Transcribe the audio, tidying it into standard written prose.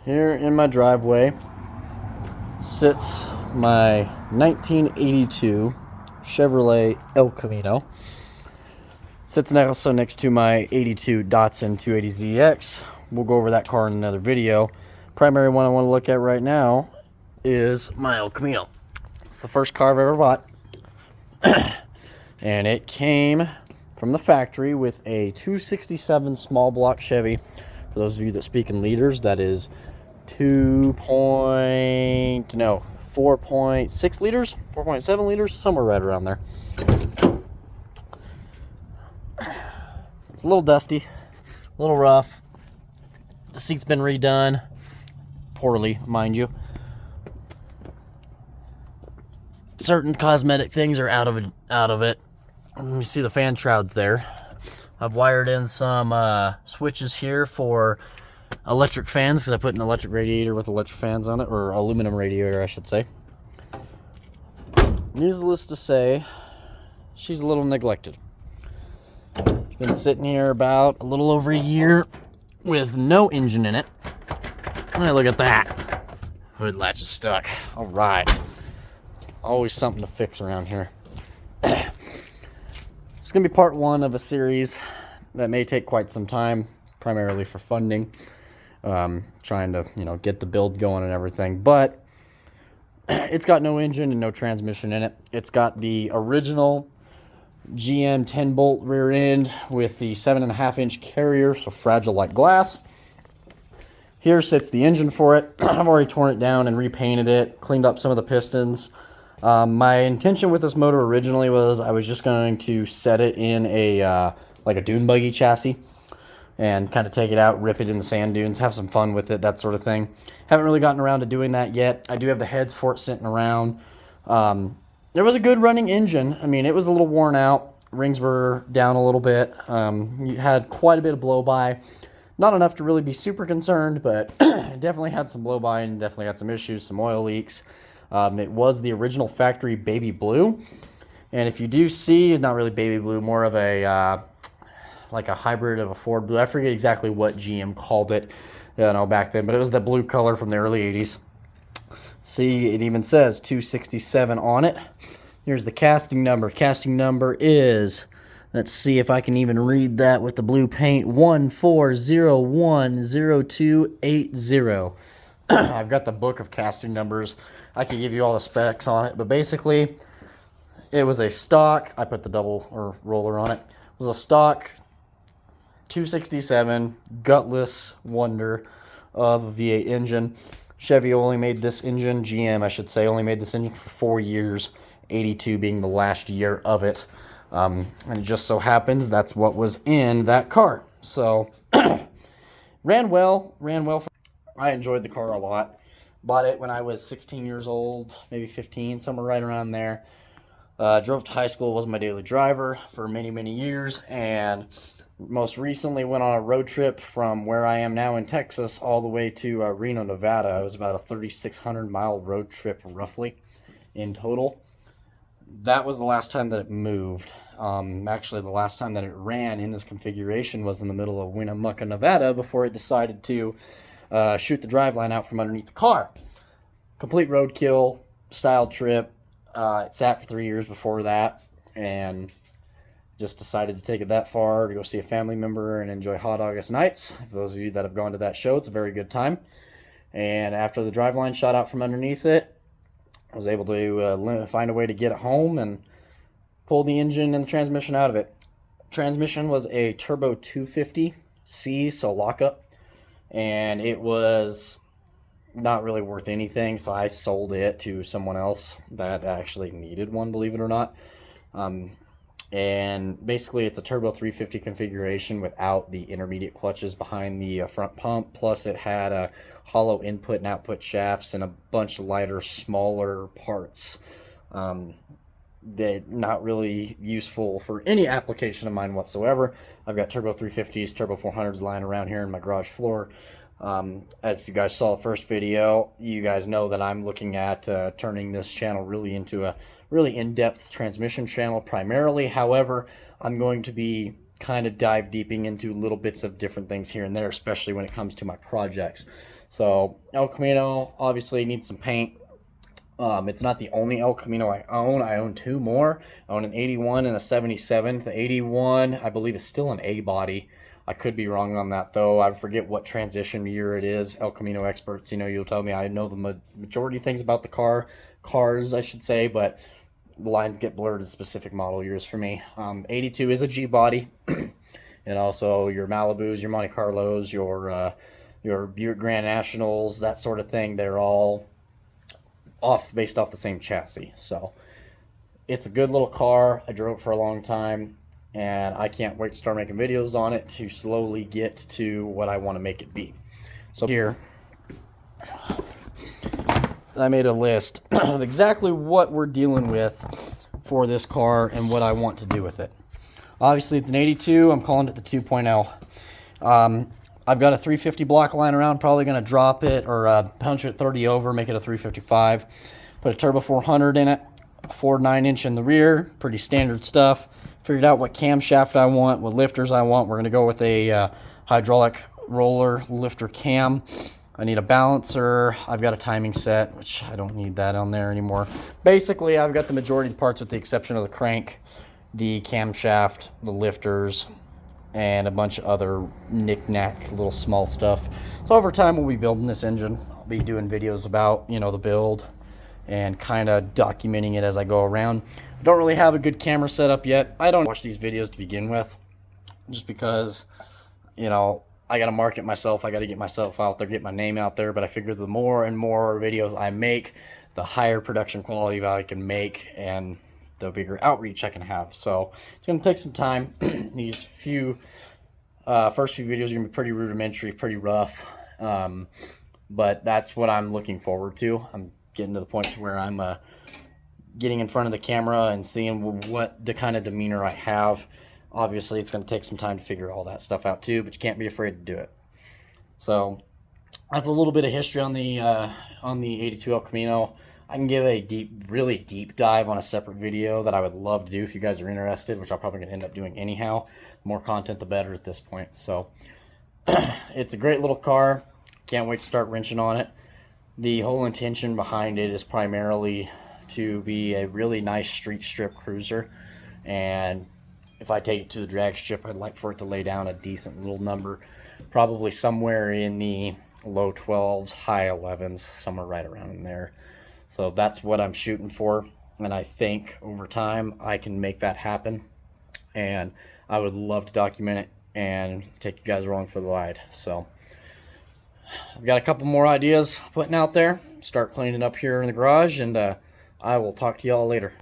Here in my driveway sits my 1982 Chevrolet El Camino. Sits also next to my 82 Datsun 280ZX. We'll go over that car in another video. Primary one I want to look at right now is my El Camino. It's the first car I've ever bought. And it came from the factory with a 267 small block Chevy. For those of you that speak in liters, that is 4.6 liters, 4.7 liters, somewhere right around there. It's a little dusty, a little rough. The seat's been redone, poorly, mind you. Certain cosmetic things are out of it. Let me see the fan shrouds there. I've wired in some switches here for electric fans because I put an electric radiator with electric fans on it, or aluminum radiator, I should say. Needless to say, she's a little neglected. She's been sitting here about a little over a year with no engine in it. Hey, look at that. Hood latch is stuck. All right. Always something to fix around here. It's going to be part one of a series that may take quite some time, primarily for funding. Trying to, get the build going and everything. But it's got no engine and no transmission in it. It's got the original GM 10-bolt rear end with the 7.5-inch carrier, so fragile like glass. Here sits the engine for it. I've already torn it down and repainted it, cleaned up some of the pistons. My intention with this motor originally was I was just going to set it in a like a dune buggy chassis and kind of take it out, rip it in the sand dunes, have some fun with it, that sort of thing. Haven't really gotten around to doing that yet. I do have the heads for it sitting around. There was a good running engine. I mean, it was a little worn out. Rings were down a little bit. You had quite a bit of blow-by. Not enough to really be super concerned, but it definitely had some blow-by and definitely had some issues, some oil leaks. It was the original factory baby blue. And if you do see, not really baby blue, more of a like a hybrid of a Ford blue. I forget exactly what GM called it back then, but it was the blue color from the early 80s. See, it even says 267 on it. Here's the casting number. Casting number is, let's see if I can even read that with the blue paint, 14010280. I've got the book of casting numbers. I can give you all the specs on it, but basically it was a stock, I put the double or roller on it. It was a stock 267 gutless wonder of a V8 engine. Chevy only made this engine, GM I should say, only made this engine for 4 years, 82 being the last year of it. And it just so happens that's what was in that car. So ran well. I enjoyed the car a lot. Bought it when I was 16 years old, maybe 15, somewhere right around there. Drove to high school, was my daily driver for many, many years, and most recently went on a road trip from where I am now in Texas all the way to Reno, Nevada. It was about a 3,600-mile road trip, roughly, in total. That was the last time that it moved. Actually, the last time that it ran in this configuration was in the middle of Winnemucca, Nevada, before it decided to shoot the driveline out from underneath the car. Complete roadkill style trip. It sat for 3 years before that, and just decided to take it that far to go see a family member and enjoy Hot August Nights. For those of you that have gone to that show, it's a very good time. And after the driveline shot out from underneath it, I was able to find a way to get it home and pull the engine and the transmission out of it. Transmission was a Turbo 250C, so lockup, and it was not really worth anything, so I sold it to someone else that actually needed one, believe it or not. And basically it's a Turbo 350 configuration without the intermediate clutches behind the front pump, plus it had a hollow input and output shafts and a bunch of lighter, smaller parts that not really useful for any application of mine whatsoever. I've got Turbo 350s, Turbo 400s lying around here in my garage floor. If you guys saw the first video, you guys know that I'm looking at turning this channel really into a really in-depth transmission channel primarily. However, I'm going to be kind of dive deeping into little bits of different things here and there, especially when it comes to my projects. So El Camino obviously needs some paint. It's not the only El Camino I own. I own two more. I own an 81 and a 77. The 81, I believe, is still an A body. I could be wrong on that, though. I forget what transition year it is. El Camino experts, you'll tell me. I know the majority of things about the cars, I should say, but the lines get blurred in specific model years for me. 82 is a G body, and also your Malibus, your Monte Carlos, your Buick Grand Nationals, that sort of thing. They're all based off the same chassis. So it's a good little car. I drove it for a long time, and I can't wait to start making videos on it to slowly get to what I want to make it be. So here I made a list of exactly what we're dealing with for this car and what I want to do with it. Obviously it's an 82. I'm calling it the 2.0. I've got a 350 block lying around, probably going to drop it or punch it 30 over, make it a 355. Put a turbo 400 in it, a 4.9-inch in the rear, pretty standard stuff. Figured out what camshaft I want, what lifters I want. We're going to go with a hydraulic roller lifter cam. I need a balancer. I've got a timing set, which I don't need that on there anymore. Basically, I've got the majority of the parts with the exception of the crank, the camshaft, the lifters, and a bunch of other knick-knack little small stuff. So over time we'll be building this engine. I'll be doing videos about, the build and kind of documenting it as I go around. I don't really have a good camera setup yet. I don't watch these videos to begin with, just because, I got to market myself. I got to get myself out there, get my name out there. But I figure the more and more videos I make, the higher production quality I can make, and the bigger outreach I can have. So it's going to take some time. These first few videos are going to be pretty rudimentary, pretty rough. But that's what I'm looking forward to. I'm getting to the point where I'm getting in front of the camera and seeing what the kind of demeanor I have. Obviously, it's going to take some time to figure all that stuff out too, but you can't be afraid to do it. So that's a little bit of history on the 82 El Camino. I can give a really deep dive on a separate video that I would love to do if you guys are interested, which I'm probably going to end up doing anyhow. The more content, the better at this point. So it's a great little car. Can't wait to start wrenching on it. The whole intention behind it is primarily to be a really nice street strip cruiser. And if I take it to the drag strip, I'd like for it to lay down a decent little number, probably somewhere in the low 12s, high 11s, somewhere right around in there. So that's what I'm shooting for, and I think over time I can make that happen, and I would love to document it and take you guys along for the ride. So I've got a couple more ideas putting out there, start cleaning up here in the garage, and I will talk to y'all later.